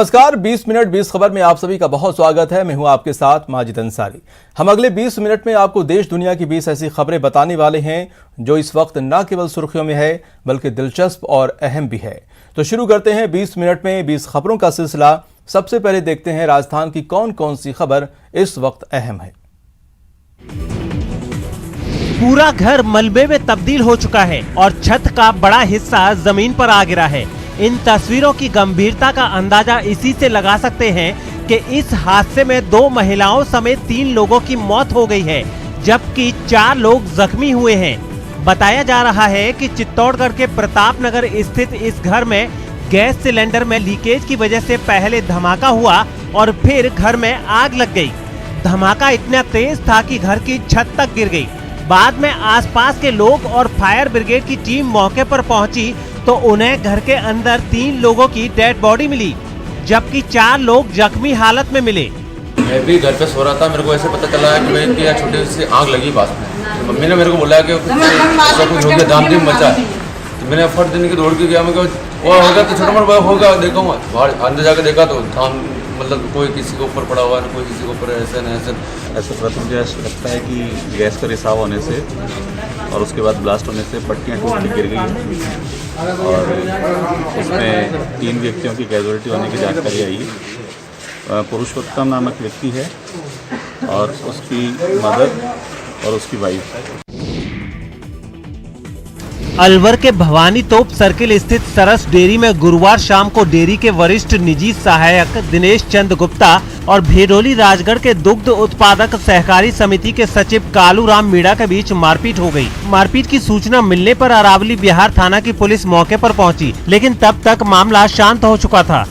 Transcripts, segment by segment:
नमस्कार, 20 मिनट 20 खबर में आप सभी का बहुत स्वागत है। मैं हूं आपके साथ माजिद अंसारी। हम अगले 20 मिनट में आपको देश दुनिया की 20 ऐसी खबरें बताने वाले हैं जो इस वक्त न केवल सुर्खियों में है बल्कि दिलचस्प और अहम भी है। तो शुरू करते हैं 20 मिनट में 20 खबरों का सिलसिला। सबसे पहले देखते हैं राजस्थान की कौन कौन सी खबर इस वक्त अहम है। पूरा घर मलबे में तब्दील हो चुका है और छत का बड़ा हिस्सा जमीन पर आ गिरा है। इन तस्वीरों की गंभीरता का अंदाजा इसी से लगा सकते हैं कि इस हादसे में 2 महिलाओं समेत 3 लोगों की मौत हो गई है, जबकि 4 लोग जख्मी हुए हैं। बताया जा रहा है कि चित्तौड़गढ़ के प्रताप नगर स्थित इस घर में गैस सिलेंडर में लीकेज की वजह से पहले धमाका हुआ और फिर घर में आग लग गई। धमाका इतना तेज था कि घर की छत तक गिर गई। बाद में आसपास के लोग और फायर ब्रिगेड की टीम मौके पर पहुंची तो उन्हें घर के अंदर 3 लोगों की डेड बॉडी मिली, जबकि 4 लोग जख्मी हालत में मिले। मैं भी घर पे सो रहा था, मेरे को ऐसे पता चला कि भाई कि छोटी सी आग लगी पास में। तो मम्मी ने मेरे को बोला कि ऐसा कुछ हो गया, दाम मचा। तो मैंने फट देने की दौड़ के गया। मैं वो होगा तो छोटा मोटा होगा, देखो बाहर अंदर जाकर देखा तो धान मतलब कोई किसी के ऊपर पड़ा हुआ है, कोई किसी के ऊपर ऐसे प्रथम मुझे लगता है कि गैस का रिसाव होने से और उसके बाद ब्लास्ट होने से पट्टियाँ टूट के गिर गई और इसमें 3 व्यक्तियों की कैजुअलिटी होने की जानकारी आई है। पुरुषोत्तम नामक व्यक्ति है और उसकी मदर और उसकी वाइफ। अलवर के भवानी तोप सर्किल स्थित सरस डेयरी में गुरुवार शाम को डेयरी के वरिष्ठ निजी सहायक दिनेश चंद गुप्ता और भेडोली राजगढ़ के दुग्ध उत्पादक सहकारी समिति के सचिव कालूराम मीणा के बीच मारपीट हो गई। मारपीट की सूचना मिलने पर अरावली बिहार थाना की पुलिस मौके पर पहुंची, लेकिन तब तक मामला शांत हो चुका था।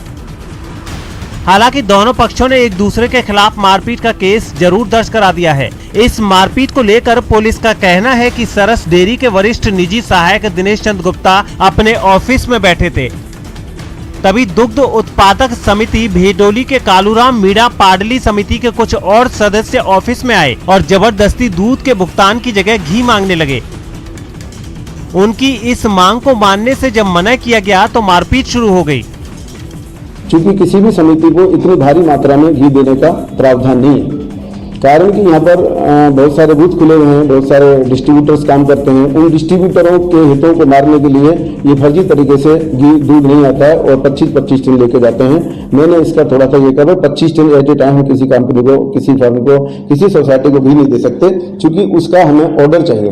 हालांकि दोनों पक्षों ने एक दूसरे के खिलाफ मारपीट का केस जरूर दर्ज करा दिया है। इस मारपीट को लेकर पुलिस का कहना है कि सरस डेयरी के वरिष्ठ निजी सहायक दिनेश चंद गुप्ता अपने ऑफिस में बैठे थे, तभी दुग्ध उत्पादक समिति भेडोली के कालूराम मीणा पाडली समिति के कुछ और सदस्य ऑफिस में आए और जबरदस्ती दूध के भुगतान की जगह घी मांगने लगे। उनकी इस मांग को मानने से जब मना किया गया तो मारपीट शुरू हो गई। चूंकि किसी भी समिति को इतनी भारी मात्रा में घी देने का प्रावधान नहीं है, कारण कि यहाँ पर बहुत सारे बूथ खुले हुए हैं, बहुत सारे डिस्ट्रीब्यूटर्स काम करते हैं। उन डिस्ट्रीब्यूटरों के हितों को मारने के लिए ये फर्जी तरीके से घी दूध नहीं आता है और 25-25 टन लेके जाते हैं। मैंने इसका थोड़ा सा ये कहा, 25 टन एट ए टाइम हम किसी कंपनी को, किसी फर्म को, किसी सोसाइटी को भी नहीं दे सकते, चूंकि उसका हमें ऑर्डर चाहिए।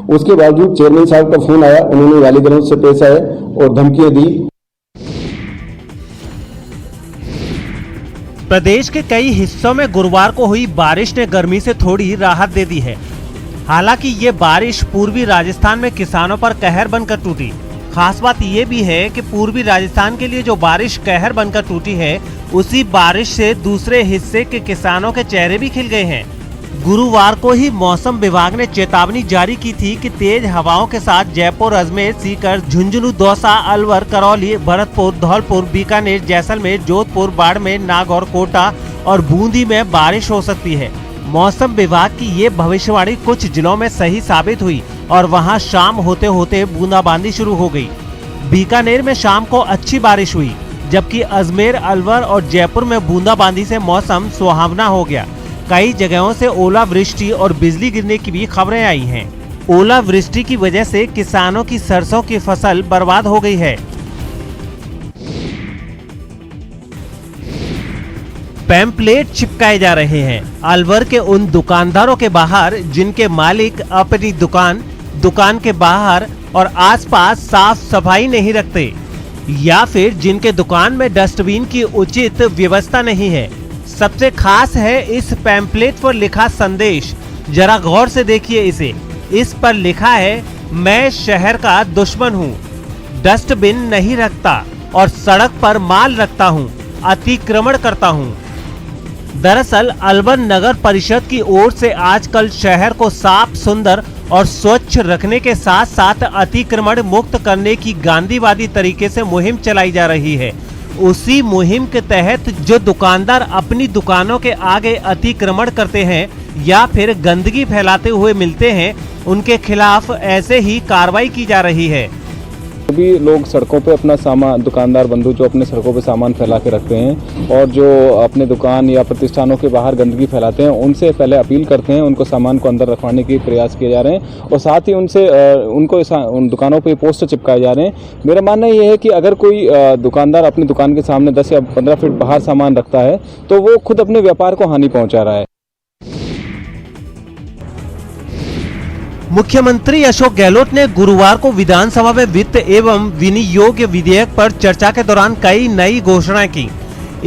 उसके बावजूद चेयरमैन साहब का फोन आया, उन्होंने गाली गलौज से पेश आए और धमकियां दी। प्रदेश के कई हिस्सों में गुरुवार को हुई बारिश ने गर्मी से थोड़ी राहत दे दी है। हालांकि ये बारिश पूर्वी राजस्थान में किसानों पर कहर बनकर टूटी। खास बात ये भी है कि पूर्वी राजस्थान के लिए जो बारिश कहर बनकर टूटी है, उसी बारिश से दूसरे हिस्से के किसानों के चेहरे भी खिल गए हैं। गुरुवार को ही मौसम विभाग ने चेतावनी जारी की थी कि तेज हवाओं के साथ जयपुर, अजमेर, सीकर, झुंझुनू, दौसा, अलवर, करौली, भरतपुर, धौलपुर, बीकानेर, जैसलमेर, जोधपुर, बाड़मेर, नागौर, कोटा और बूंदी में बारिश हो सकती है। मौसम विभाग की ये भविष्यवाणी कुछ जिलों में सही साबित हुई और वहां शाम होते होते बूंदाबांदी शुरू हो गई। बीकानेर में शाम को अच्छी बारिश हुई, जबकि अजमेर, अलवर और जयपुर में बूंदाबांदी से मौसम सुहावना हो गया। कई जगहों से ओलावृष्टि और बिजली गिरने की भी खबरें आई हैं। ओलावृष्टि की वजह से किसानों की सरसों की फसल बर्बाद हो गई है। पैम्पलेट चिपकाए जा रहे हैं। अलवर के उन दुकानदारों के बाहर जिनके मालिक अपनी दुकान के बाहर और आसपास साफ सफाई नहीं रखते, या फिर जिनके दुकान में डस्टबिन की उचित व्यवस्था नहीं है। सबसे खास है इस पैम्पलेट पर लिखा संदेश। जरा गौर से देखिए इसे। इस पर लिखा है, मैं शहर का दुश्मन हूँ, डस्टबिन नहीं रखता और सड़क पर माल रखता हूँ, अतिक्रमण करता हूँ। दरअसल अलवर नगर परिषद की ओर से आजकल शहर को साफ, सुंदर और स्वच्छ रखने के साथ साथ अतिक्रमण मुक्त करने की गांधीवादी तरीके से मुहिम चलाई जा रही है। उसी मुहिम के तहत जो दुकानदार अपनी दुकानों के आगे अतिक्रमण करते हैं या फिर गंदगी फैलाते हुए मिलते हैं, उनके खिलाफ ऐसे ही कार्रवाई की जा रही है। भी लोग सड़कों पे अपना सामान, दुकानदार बंधु जो अपने सड़कों पे सामान फैला के रखते हैं और जो अपने दुकान या प्रतिष्ठानों के बाहर गंदगी फैलाते हैं, उनसे पहले अपील करते हैं, उनको सामान को अंदर रखवाने के प्रयास किए जा रहे हैं और साथ ही उनसे उन दुकानों पे पोस्टर चिपकाए जा रहे हैं। मेरा मानना ये है कि अगर कोई दुकानदार अपनी दुकान के सामने 10 या 15 फीट बाहर सामान रखता है तो वो खुद अपने व्यापार को हानि पहुंचा रहा है। मुख्यमंत्री अशोक गहलोत ने गुरुवार को विधानसभा में वित्त एवं विनियोग विधेयक पर चर्चा के दौरान कई नई घोषणाएं की।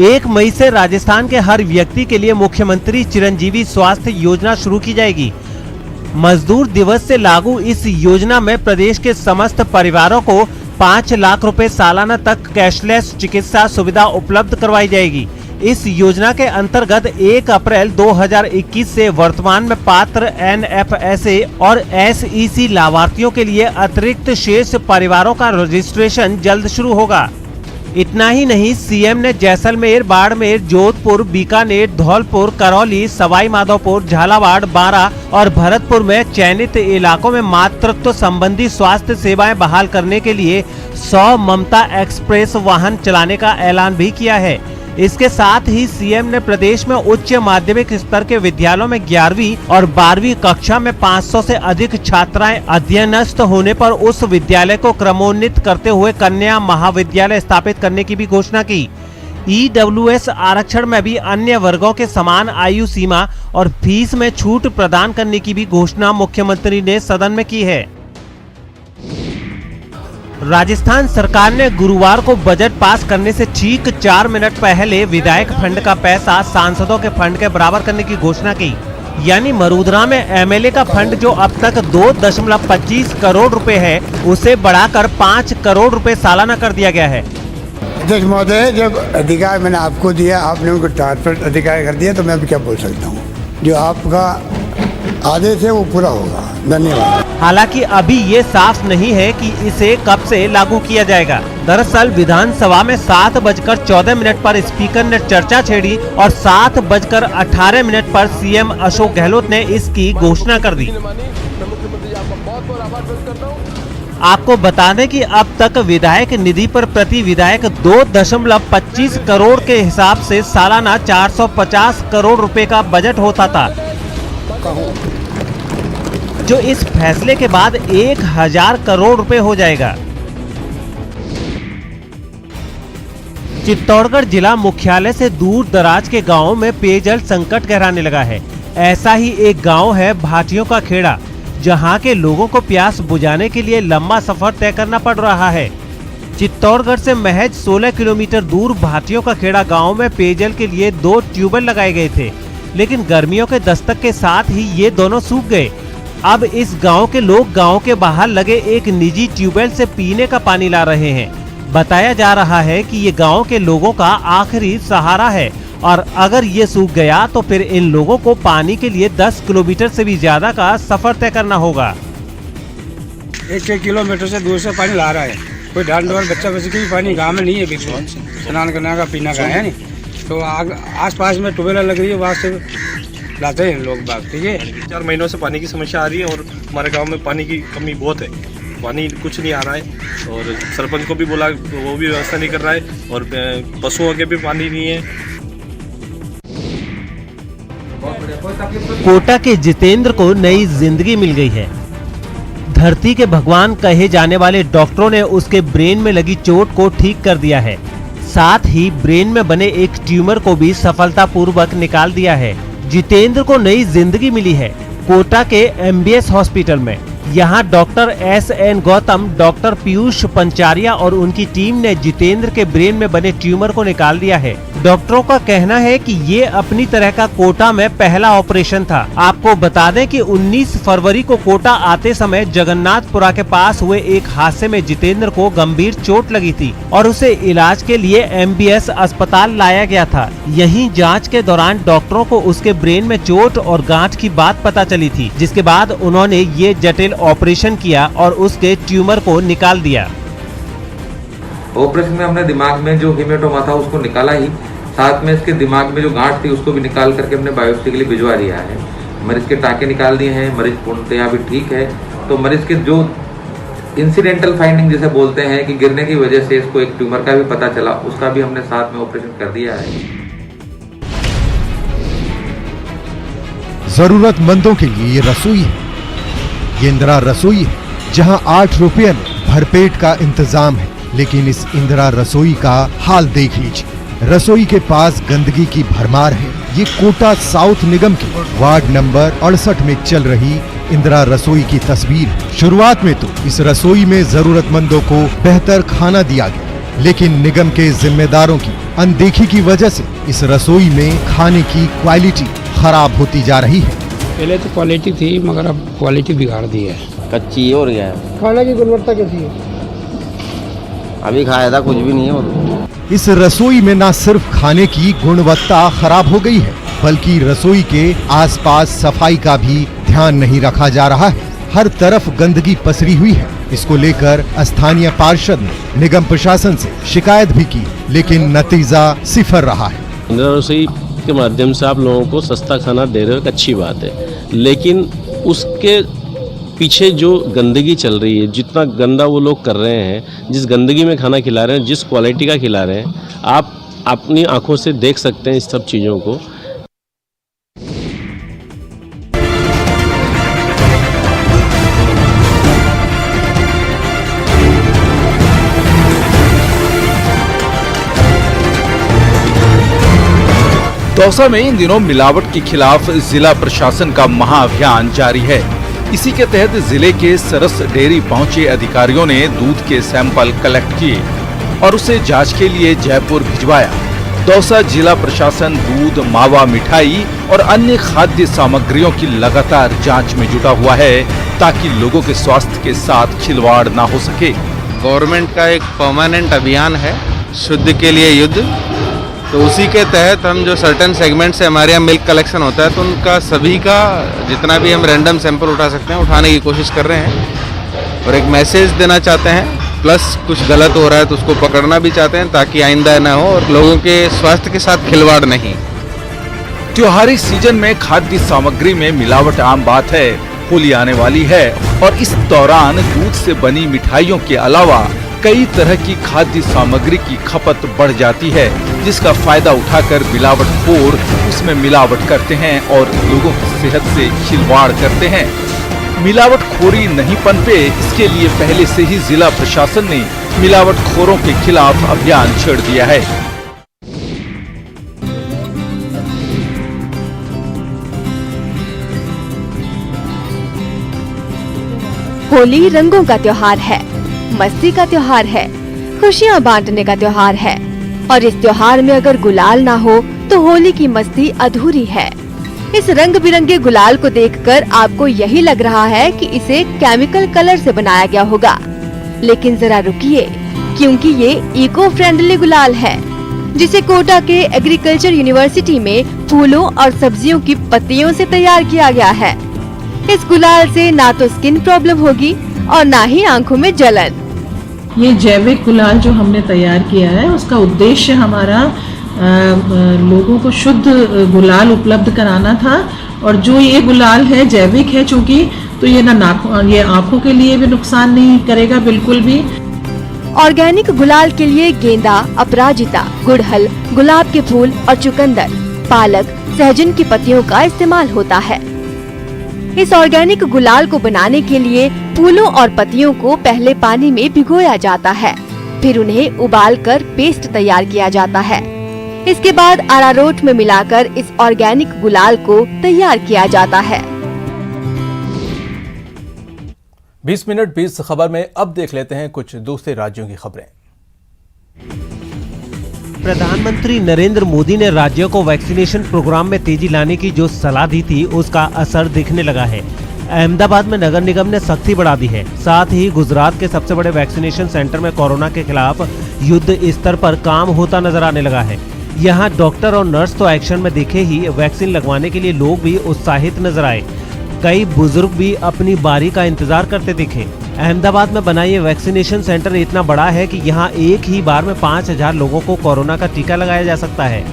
1 मई से राजस्थान के हर व्यक्ति के लिए मुख्यमंत्री चिरंजीवी स्वास्थ्य योजना शुरू की जाएगी। मजदूर दिवस से लागू इस योजना में प्रदेश के समस्त परिवारों को 5 लाख रुपए सालाना तक कैशलेस चिकित्सा सुविधा उपलब्ध करवाई जाएगी। इस योजना के अंतर्गत 1 अप्रैल 2021 से वर्तमान में पात्र NFSA और SEC लाभार्थियों के लिए अतिरिक्त शेष परिवारों का रजिस्ट्रेशन जल्द शुरू होगा। इतना ही नहीं, सीएम ने जैसलमेर, बाड़मेर, जोधपुर, बीकानेर, धौलपुर, करौली, सवाई माधोपुर, झालावाड़, बारां और भरतपुर में चयनित इलाकों में मातृत्व संबंधी स्वास्थ्य सेवाएं बहाल करने के लिए 100 ममता एक्सप्रेस वाहन चलाने का ऐलान भी किया है। इसके साथ ही सीएम ने प्रदेश में उच्च माध्यमिक स्तर के विद्यालयों में 11वीं और 12वीं कक्षा में 500 से अधिक छात्राएं अध्ययनस्थ होने पर उस विद्यालय को क्रमोन्नत करते हुए कन्या महाविद्यालय स्थापित करने की भी घोषणा की। EWS आरक्षण में भी अन्य वर्गों के समान आयु सीमा और फीस में छूट प्रदान करने की भी घोषणा मुख्यमंत्री ने सदन में की है। राजस्थान सरकार ने गुरुवार को बजट पास करने से ठीक 4 मिनट पहले विधायक फंड का पैसा सांसदों के फंड के बराबर करने की घोषणा की। यानी मरूदरा में MLA का फंड जो अब तक 2.25 करोड़ रुपए है, उसे बढ़ाकर 5 करोड़ रुपए सालाना कर दिया गया है। अध्यक्ष महोदय, जब अधिकार मैंने आपको दिया, आपने उनको ट्रांसफर अधिकार कर दिया, तो मैं अब क्या बोल सकता हूँ। जो आपका आदेश है वो पूरा होगा। धन्यवाद। हालांकि अभी ये साफ नहीं है कि इसे कब से लागू किया जाएगा। दरअसल विधानसभा में 7:14 पर स्पीकर ने चर्चा छेड़ी और 7:18 पर सीएम अशोक गहलोत ने इसकी घोषणा कर दी। आपको बता दें कि अब तक विधायक निधि पर प्रति विधायक 2.25 करोड़ के हिसाब से सालाना 450 करोड़ रुपए का बजट होता था, जो इस फैसले के बाद 1000 करोड़ रुपए हो जाएगा। चित्तौड़गढ़ जिला मुख्यालय से दूर दराज के गांवों में पेयजल संकट गहराने लगा है। ऐसा ही एक गांव है भाटियों का खेड़ा, जहां के लोगों को प्यास बुझाने के लिए लंबा सफर तय करना पड़ रहा है। चित्तौड़गढ़ से महज 16 किलोमीटर दूर भाटियों का खेड़ा गांव में पेयजल के लिए 2 ट्यूबवेल लगाए गए थे, लेकिन गर्मियों के दस्तक के साथ ही ये दोनों सूख गए। अब इस गांव के लोग गांव के बाहर लगे एक निजी ट्यूबवेल से पीने का पानी ला रहे हैं। बताया जा रहा है कि ये गांव के लोगों का आखिरी सहारा है और अगर ये सूख गया तो फिर इन लोगों को पानी के लिए 10 किलोमीटर से भी ज्यादा का सफर तय करना होगा। 1 किलोमीटर से दूर से पानी ला रहा है। कोई ढाल ढोल बच्चा बच्चे की भी पानी गाँव में नहीं है, बिल्कुल स्नान करने का, पीना का है नहीं। तो आस पास में ट्यूबवेल लग रही है, वहाँ से लाते हैं लोग बाग। ठीक है, 4 महीनों से पानी की समस्या आ रही है और हमारे गांव में पानी की कमी बहुत है। पानी कुछ नहीं आ रहा है और सरपंच को भी बोला, वो भी व्यवस्था नहीं कर रहा है और पशुओं के भी पानी नहीं है। कोटा के जितेंद्र को नई जिंदगी मिल गई है। धरती के भगवान कहे जाने वाले डॉक्टरों ने उसके ब्रेन में लगी चोट को ठीक कर दिया है। साथ ही ब्रेन में बने एक ट्यूमर को भी सफलतापूर्वक निकाल दिया है। जितेंद्र को नई जिंदगी मिली है कोटा के MBS हॉस्पिटल में। यहाँ doctor SN Gautam, doctor Piyush Pancharia और उनकी टीम ने जितेंद्र के ब्रेन में बने ट्यूमर को निकाल दिया है। डॉक्टरों का कहना है कि ये अपनी तरह का कोटा में पहला ऑपरेशन था। आपको बता दें कि 19 फरवरी को कोटा आते समय जगन्नाथपुरा के पास हुए एक हादसे में जितेंद्र को गंभीर चोट लगी थी और उसे इलाज के लिए MBS अस्पताल लाया गया था। यहीं जांच के दौरान डॉक्टरों को उसके ब्रेन में चोट और गांठ की बात पता चली थी, जिसके बाद उन्होंने ये जटिल ऑपरेशन किया और उसके ट्यूमर को निकाल दिया। ऑपरेशन में हमने दिमाग में जो हीमेटोमा था उसको निकाला ही, साथ में इसके दिमाग में जो गांठ थी उसको भी निकाल करके हमने बायोप्सी के लिए भिजवा दिया है। मरीज के टाँके निकाल दिए हैं, मरीज पूर्णतया भी ठीक है। तो मरीज के जो इंसिडेंटल फाइंडिंग जिसे बोलते हैं कि गिरने की वजह से इसको एक ट्यूमर का भी पता चला, उसका भी हमने साथ में ऑपरेशन कर दिया है। जरूरतमंदों के लिए ये रसोई है, ये इंदिरा रसोई है, जहां 8 रुपये में भरपेट का इंतजाम है। लेकिन इस इंदिरा रसोई का हाल देख लीजिए। रसोई के पास गंदगी की भरमार है। ये कोटा साउथ निगम के वार्ड नंबर 68 में चल रही इंदिरा रसोई की तस्वीर है। शुरुआत में तो इस रसोई में जरूरतमंदों को बेहतर खाना दिया गया, लेकिन निगम के जिम्मेदारों की अनदेखी की वजह से इस रसोई में खाने की क्वालिटी खराब होती जा रही है। पहले तो क्वालिटी थी, मगर अब क्वालिटी बिगाड़ दी है, कच्ची हो गया है। खाने की गुणवत्ता कैसी है? अभी खाया था कुछ भी नहीं है। इस रसोई में न सिर्फ खाने की गुणवत्ता खराब हो गई है, बल्कि रसोई के आसपास सफाई का भी ध्यान नहीं रखा जा रहा है। हर तरफ गंदगी पसरी हुई है। इसको लेकर स्थानीय पार्षद ने निगम प्रशासन से शिकायत भी की, लेकिन नतीजा सिफर रहा है। इंदिरा रसोई के माध्यम से आप लोगों को सस्ता खाना दे रहे हो, एक अच्छी बात है, लेकिन उसके पीछे जो गंदगी चल रही है, जितना गंदा वो लोग कर रहे हैं, जिस गंदगी में खाना खिला रहे हैं, जिस क्वालिटी का खिला रहे हैं, आप अपनी आंखों से देख सकते हैं इस सब चीज़ों को। दौसा में इन दिनों मिलावट के खिलाफ जिला प्रशासन का महाअभियान जारी है। इसी के तहत जिले के सरस डेयरी पहुंचे अधिकारियों ने दूध के सैंपल कलेक्ट किए और उसे जांच के लिए जयपुर भिजवाया। दौसा जिला प्रशासन दूध, मावा, मिठाई और अन्य खाद्य सामग्रियों की लगातार जांच में जुटा हुआ है, ताकि लोगों के स्वास्थ्य के साथ खिलवाड़ न हो सके। गवर्नमेंट का एक परमानेंट अभियान है, शुद्ध के लिए युद्ध। तो उसी के तहत हम जो सर्टेन सेगमेंट से हमारे यहाँ मिल्क कलेक्शन होता है, तो उनका सभी का जितना भी हम रैंडम सैंपल उठा सकते हैं उठाने की कोशिश कर रहे हैं और एक मैसेज देना चाहते हैं, प्लस कुछ गलत हो रहा है तो उसको पकड़ना भी चाहते हैं, ताकि आइंदा न हो और लोगों के स्वास्थ्य के साथ खिलवाड़ नहीं। त्योहारी सीजन में खाद्य सामग्री में मिलावट आम बात है। होली आने वाली है और इस दौरान दूध से बनी मिठाइयों के अलावा कई तरह की खाद्य सामग्री की खपत बढ़ जाती है, जिसका फायदा उठाकर मिलावटखोर उसमें मिलावट करते हैं और लोगों की सेहत से खिलवाड़ करते हैं। मिलावटखोरी नहीं पनपे, इसके लिए पहले से ही जिला प्रशासन ने मिलावटखोरों के खिलाफ अभियान छेड़ दिया है। होली रंगों का त्योहार है, मस्ती का त्योहार है, खुशियाँ बांटने का त्योहार है, और इस त्योहार में अगर गुलाल ना हो तो होली की मस्ती अधूरी है। इस रंग बिरंगे गुलाल को देखकर आपको यही लग रहा है कि इसे केमिकल कलर से बनाया गया होगा, लेकिन जरा रुकिए, क्योंकि ये इको फ्रेंडली गुलाल है, जिसे कोटा के एग्रीकल्चर यूनिवर्सिटी में फूलों और सब्जियों की पत्तियों से तैयार किया गया है। इस गुलाल से ना तो स्किन प्रॉब्लम होगी और ना ही आंखों में जलन। ये जैविक गुलाल जो हमने तैयार किया है, उसका उद्देश्य हमारा लोगों को शुद्ध गुलाल उपलब्ध कराना था, और जो ये गुलाल है जैविक है चूँकि, तो ये ये आंखों के लिए भी नुकसान नहीं करेगा बिल्कुल भी। ऑर्गेनिक गुलाल के लिए गेंदा, अपराजिता, गुड़हल, गुलाब के फूल और चुकंदर, पालक, सहजन की पत्तियों का इस्तेमाल होता है। इस ऑर्गेनिक गुलाल को बनाने के लिए फूलों और पत्तियों को पहले पानी में भिगोया जाता है, फिर उन्हें उबालकर पेस्ट तैयार किया जाता है। इसके बाद अरारोट में मिलाकर इस ऑर्गेनिक गुलाल को तैयार किया जाता है। 20 मिनट 20 खबर में अब देख लेते हैं कुछ दूसरे राज्यों की खबरें। प्रधानमंत्री नरेंद्र मोदी ने राज्यों को वैक्सीनेशन प्रोग्राम में तेजी लाने की जो सलाह दी थी, उसका असर दिखने लगा है। अहमदाबाद में नगर निगम ने सख्ती बढ़ा दी है। साथ ही गुजरात के सबसे बड़े वैक्सीनेशन सेंटर में कोरोना के खिलाफ युद्ध स्तर पर काम होता नजर आने लगा है। यहाँ डॉक्टर और नर्स तो एक्शन में दिखे ही, वैक्सीन लगवाने के लिए लोग भी उत्साहित नजर आए। कई बुजुर्ग भी अपनी बारी का इंतजार करते दिखे। अहमदाबाद में बना ये वैक्सीनेशन सेंटर इतना बड़ा है कि यहाँ एक ही बार में 5000 लोगों को कोरोना का टीका लगाया जा सकता है।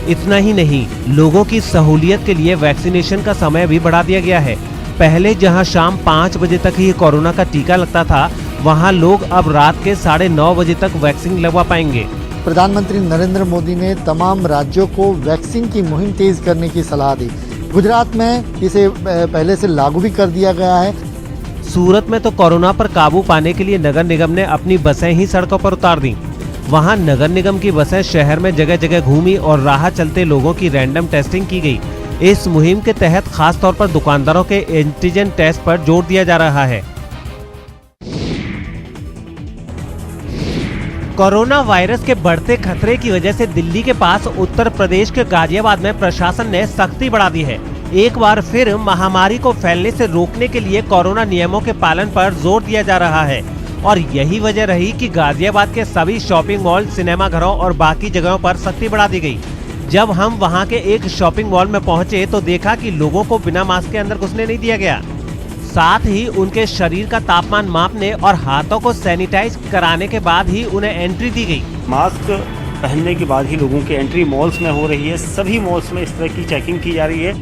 इतना ही नहीं, लोगों की सहूलियत के लिए वैक्सीनेशन का समय भी बढ़ा दिया गया है। पहले जहां शाम 5 बजे तक ही कोरोना का टीका लगता था, वहां लोग अब रात के 9:30 बजे तक वैक्सीन लगवा पाएंगे। प्रधानमंत्री नरेंद्र मोदी ने तमाम राज्यों को वैक्सीन की मुहिम तेज करने की सलाह दी। गुजरात में इसे पहले से लागू भी कर दिया गया है। सूरत में तो कोरोना पर काबू पाने के लिए नगर निगम ने अपनी बसें ही सड़कों पर उतार दी। वहां नगर निगम की बसें शहर में जगह जगह घूमी और राह चलते लोगों की रैंडम टेस्टिंग की गई। इस मुहिम के तहत खास तौर पर दुकानदारों के एंटीजन टेस्ट पर जोर दिया जा रहा है। कोरोना वायरस के बढ़ते खतरे की वजह से दिल्ली के पास उत्तर प्रदेश के गाजियाबाद में प्रशासन ने सख्ती बढ़ा दी है। एक बार फिर महामारी को फैलने से रोकने के लिए कोरोना नियमों के पालन पर जोर दिया जा रहा है और यही वजह रही कि गाजियाबाद के सभी शॉपिंग मॉल, सिनेमा घरों और बाकी जगहों पर सख्ती बढ़ा दी गई। जब हम वहां के एक शॉपिंग मॉल में पहुंचे तो देखा कि लोगों को बिना मास्क के अंदर घुसने नहीं दिया गया। साथ ही उनके शरीर का तापमान मापने और हाथों को सैनिटाइज कराने के बाद ही उन्हें एंट्री दी गई। मास्क पहनने के बाद ही लोगों की एंट्री मॉल्स में हो रही है। सभी मॉल्स में इस तरह की चेकिंग की जा रही है।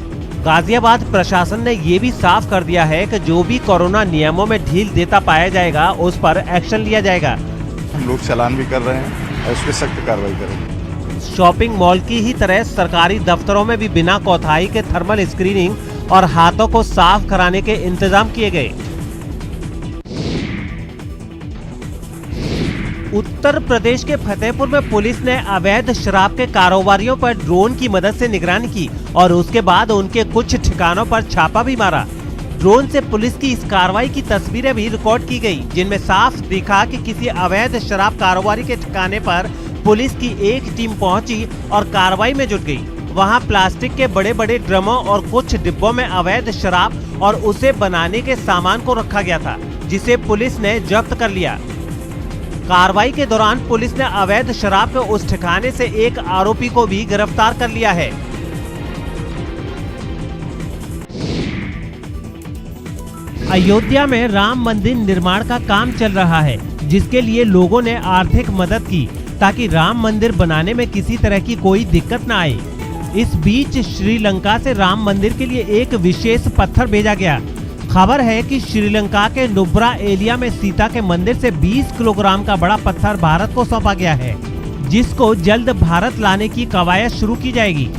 गाजियाबाद प्रशासन ने ये भी साफ कर दिया है कि जो भी कोरोना नियमों में ढील देता पाया जाएगा उस पर एक्शन लिया जाएगा। लोग चालान भी कर रहे हैं और उस पर सख्त कार्रवाई करेंगे। शॉपिंग मॉल की ही तरह सरकारी दफ्तरों में भी बिना कोताही के थर्मल स्क्रीनिंग और हाथों को साफ कराने के इंतजाम किए गए। उत्तर प्रदेश के फतेहपुर में पुलिस ने अवैध शराब के कारोबारियों पर ड्रोन की मदद से निगरानी की और उसके बाद उनके कुछ ठिकानों पर छापा भी मारा। ड्रोन से पुलिस की इस कार्रवाई की तस्वीरें भी रिकॉर्ड की गई, जिनमें साफ दिखा कि किसी अवैध शराब कारोबारी के ठिकाने पर पुलिस की एक टीम पहुंची और कार्रवाई में जुट गई। वहां प्लास्टिक के बड़े बड़े ड्रमों और कुछ डिब्बों में अवैध शराब और उसे बनाने के सामान को रखा गया था, जिसे पुलिस ने जब्त कर लिया। कार्रवाई के दौरान पुलिस ने अवैध शराब के उस ठिकाने से एक आरोपी को भी गिरफ्तार कर लिया है। अयोध्या में राम मंदिर निर्माण का काम चल रहा है, जिसके लिए लोगों ने आर्थिक मदद की ताकि राम मंदिर बनाने में किसी तरह की कोई दिक्कत न आए। इस बीच श्रीलंका से राम मंदिर के लिए एक विशेष पत्थर भेजा गया। खबर है कि श्रीलंका के नुब्रा एरिया में सीता के मंदिर से 20 किलोग्राम का बड़ा पत्थर भारत को सौंपा गया है, जिसको जल्द भारत लाने की कवायद शुरू की जाएगी।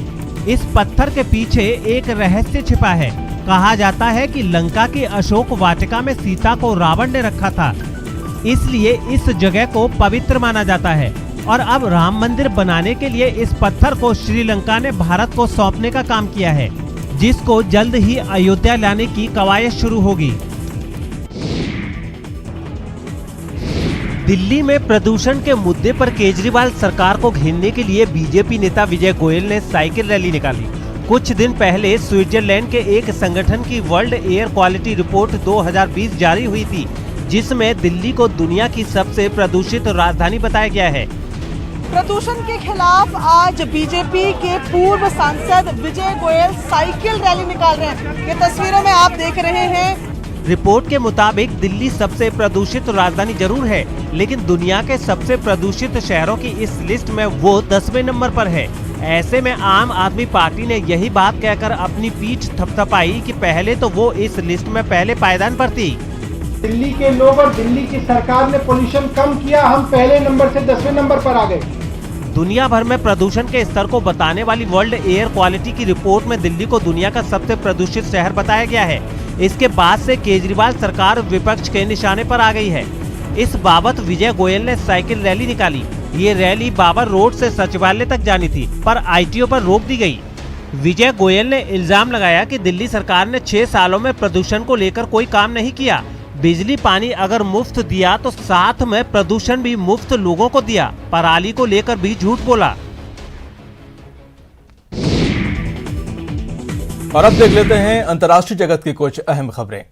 इस पत्थर के पीछे एक रहस्य छिपा है। कहा जाता है कि लंका की अशोक वाटिका में सीता को रावण ने रखा था, इसलिए इस जगह को पवित्र माना जाता है और अब राम मंदिर बनाने के लिए इस पत्थर को श्रीलंका ने भारत को सौंपने का काम किया है, जिसको जल्द ही अयोध्या लाने की कवायद शुरू होगी। दिल्ली में प्रदूषण के मुद्दे पर केजरीवाल सरकार को घेरने के लिए बीजेपी नेता विजय गोयल ने साइकिल रैली निकाली। कुछ दिन पहले स्विट्जरलैंड के एक संगठन की वर्ल्ड एयर क्वालिटी रिपोर्ट 2020 जारी हुई थी, जिसमें दिल्ली को दुनिया की सबसे प्रदूषित राजधानी बताया गया है। प्रदूषण के खिलाफ आज बीजेपी के पूर्व सांसद विजय गोयल साइकिल रैली निकाल रहे हैं। ये तस्वीरों में आप देख रहे हैं। रिपोर्ट के मुताबिक दिल्ली सबसे प्रदूषित राजधानी जरूर है, लेकिन दुनिया के सबसे प्रदूषित शहरों की इस लिस्ट में वो 10वें नंबर पर है। ऐसे में आम आदमी पार्टी ने यही बात कहकर अपनी पीठ थपथपाई कि पहले तो वो इस लिस्ट में पहले पायदान पर थी। दिल्ली के लोग और दिल्ली की सरकार ने पोल्यूशन कम किया, हम पहले नंबर से 10वें नंबर पर आ गए। दुनिया भर में प्रदूषण के स्तर को बताने वाली वर्ल्ड एयर क्वालिटी की रिपोर्ट में दिल्ली को दुनिया का सबसे प्रदूषित शहर बताया गया है। इसके बाद से केजरीवाल सरकार विपक्ष के निशाने पर आ गई है। इस बाबत विजय गोयल ने साइकिल रैली निकाली। ये रैली बाबर रोड से सचिवालय तक जानी थी, पर आईटीओ पर रोक दी गई। विजय गोयल ने इल्जाम लगाया कि दिल्ली सरकार ने 6 सालों में प्रदूषण को लेकर कोई काम नहीं किया। बिजली पानी अगर मुफ्त दिया तो साथ में प्रदूषण भी मुफ्त लोगों को दिया। पराली को लेकर भी झूठ बोला। और अब देख लेते हैं अंतर्राष्ट्रीय जगत की कुछ अहम खबरें।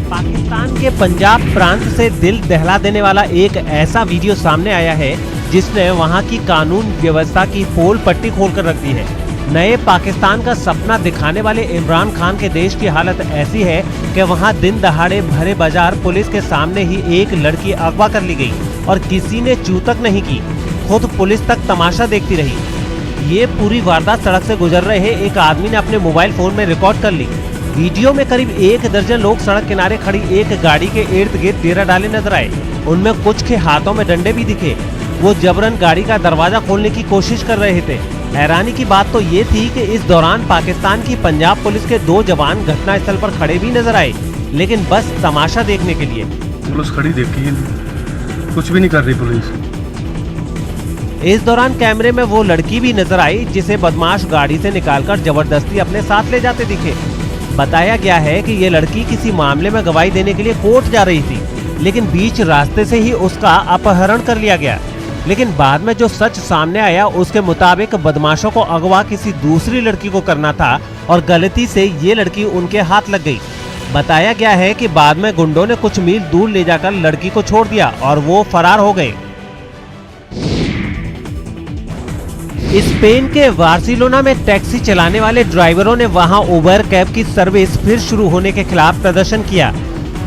पाकिस्तान के पंजाब प्रांत से दिल दहला देने वाला एक ऐसा वीडियो सामने आया है जिसने वहां की कानून व्यवस्था की पोल पट्टी खोलकर रख दी है। नए पाकिस्तान का सपना दिखाने वाले इमरान खान के देश की हालत ऐसी है कि वहां दिन दहाड़े भरे बाजार पुलिस के सामने ही एक लड़की अगवा कर ली गई और किसी ने चू तक नहीं की। खुद पुलिस तक तमाशा देखती रही। ये पूरी वारदात सड़क से गुजर रहे एक आदमी ने अपने मोबाइल फोन में रिकॉर्ड कर ली। वीडियो में करीब 1 दर्जन लोग सड़क किनारे खड़ी एक गाड़ी के इर्द गिर्द डेरा डाले नजर आए। उनमें कुछ के हाथों में डंडे भी दिखे। वो जबरन गाड़ी का दरवाजा खोलने की कोशिश कर रहे थे। हैरानी की बात तो ये थी कि इस दौरान पाकिस्तान की पंजाब पुलिस के 2 जवान घटनास्थल पर खड़े भी नजर आए, लेकिन बस तमाशा देखने के लिए। पुलिस खड़ी देखी, कुछ भी नहीं कर रही पुलिस। इस दौरान कैमरे में वो लड़की भी नजर आई जिसे बदमाश गाड़ी से निकालकर जबरदस्ती अपने साथ ले जाते दिखे। बताया गया है कि ये लड़की किसी मामले में गवाही देने के लिए कोर्ट जा रही थी, लेकिन बीच रास्ते से ही उसका अपहरण कर लिया गया। लेकिन बाद में जो सच सामने आया उसके मुताबिक बदमाशों को अगवा किसी दूसरी लड़की को करना था और गलती से ये लड़की उनके हाथ लग गई। बताया गया है कि बाद में गुंडों ने कुछ मील दूर ले जाकर लड़की को छोड़ दिया और वो फरार हो गए। स्पेन के बार्सिलोना में टैक्सी चलाने वाले ड्राइवरों ने वहां उबर कैब की सर्विस फिर शुरू होने के खिलाफ प्रदर्शन किया।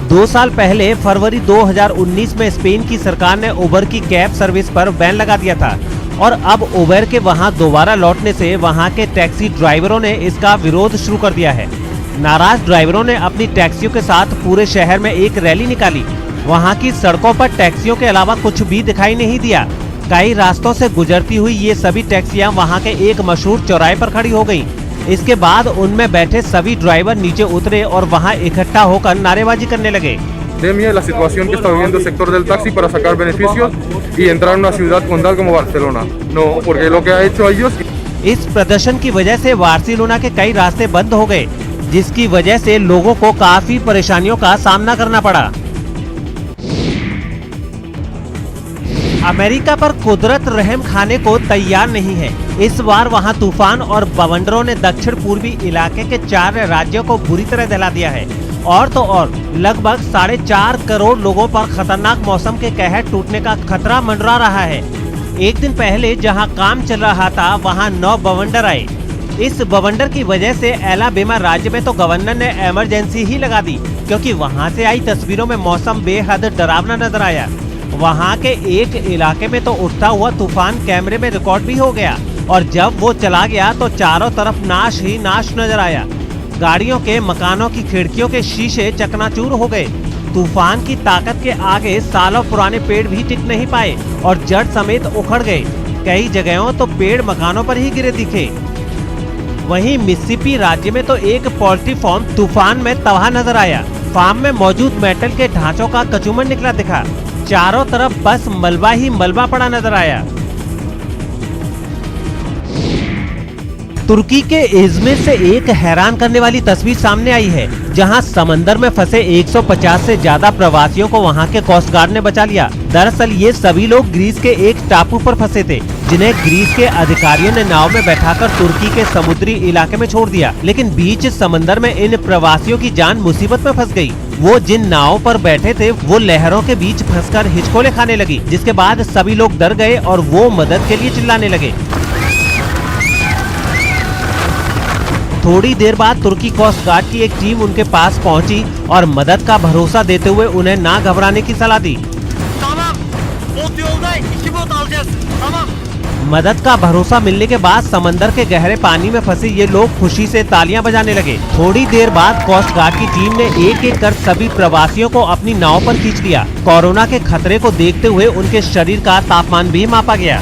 2 साल पहले फरवरी 2019 में स्पेन की सरकार ने उबर की कैब सर्विस पर बैन लगा दिया था और अब उबर के वहां दोबारा लौटने से वहां के टैक्सी ड्राइवरों ने इसका विरोध शुरू कर दिया है। नाराज ड्राइवरों ने अपनी टैक्सियों के साथ पूरे शहर में एक रैली निकाली। वहां की सड़कों पर टैक्सियों के अलावा कुछ भी दिखाई नहीं दिया। कई रास्तों से गुजरती हुई ये सभी टैक्सियां वहां के एक मशहूर चौराहे पर खड़ी हो गईं। इसके बाद उनमें बैठे सभी ड्राइवर नीचे उतरे और वहां इकट्ठा होकर नारेबाजी करने लगे। La situación que está viviendo el sector del taxi para sacar beneficios y entrar en una ciudad condal como Barcelona. No, porque lo que ha hecho ellos. इस प्रदर्शन की वजह से बार्सिलोना के कई रास्ते बंद हो गए, जिसकी वजह से लोगों को काफी परेशानियों का सामना करना पड़ा। अमेरिका पर कुदरत रहम खाने को तैयार नहीं है। इस बार वहां तूफान और बवंडरों ने दक्षिण पूर्वी इलाके के 4 राज्यों को बुरी तरह दहला दिया है। और तो और लगभग 4.5 करोड़ लोगों पर खतरनाक मौसम के कहर टूटने का खतरा मंडरा रहा है। एक दिन पहले जहां काम चल रहा था वहां 9 बवंडर आए। इस बवंडर की वजह से एलाबामा राज्य में तो गवर्नर ने इमरजेंसी ही लगा दी, क्योंकि वहां से आई तस्वीरों में मौसम बेहद डरावना नजर आया। वहां के एक इलाके में तो उठता हुआ तूफान कैमरे में रिकॉर्ड भी हो गया और जब वो चला गया तो चारों तरफ नाश ही नाश नजर आया। गाड़ियों के, मकानों की खिड़कियों के शीशे चकनाचूर हो गए। तूफान की ताकत के आगे सालों पुराने पेड़ भी टिक नहीं पाए और जड़ समेत उखड़ गए। कई जगहों तो पेड़ मकानों पर ही गिरे दिखे। वहीं मिसिसिपी राज्य में तो एक पोल्ट्री फार्म तूफान में तबाह नजर आया। फार्म में मौजूद मेटल के ढांचों का कचूमर निकला दिखा। चारों तरफ बस मलबा ही मलबा पड़ा नजर आया। तुर्की के इज़मिर से एक हैरान करने वाली तस्वीर सामने आई है, जहां समंदर में फंसे 150 से ज्यादा प्रवासियों को वहां के कोस्ट गार्ड ने बचा लिया। दरअसल ये सभी लोग ग्रीस के एक टापू पर फंसे थे, जिन्हें ग्रीस के अधिकारियों ने नाव में बैठाकर तुर्की के समुद्री इलाके में छोड़ दिया। लेकिन बीच समंदर में इन प्रवासियों की जान मुसीबत में फंस गई। वो जिन नाव पर बैठे थे वो लहरों के बीच फंसकर हिचकोले खाने लगी, जिसके बाद सभी लोग डर गए और वो मदद के लिए चिल्लाने लगे। थोड़ी देर बाद तुर्की कोस्ट गार्ड की एक टीम उनके पास पहुंची और मदद का भरोसा देते हुए उन्हें ना घबराने की सलाह दी। मदद का भरोसा मिलने के बाद समंदर के गहरे पानी में फंसे ये लोग खुशी से तालियां बजाने लगे। थोड़ी देर बाद कोस्ट गार्ड की टीम ने एक एक कर सभी प्रवासियों को अपनी नाव पर खींच लिया। कोरोना के खतरे को देखते हुए उनके शरीर का तापमान भी मापा गया।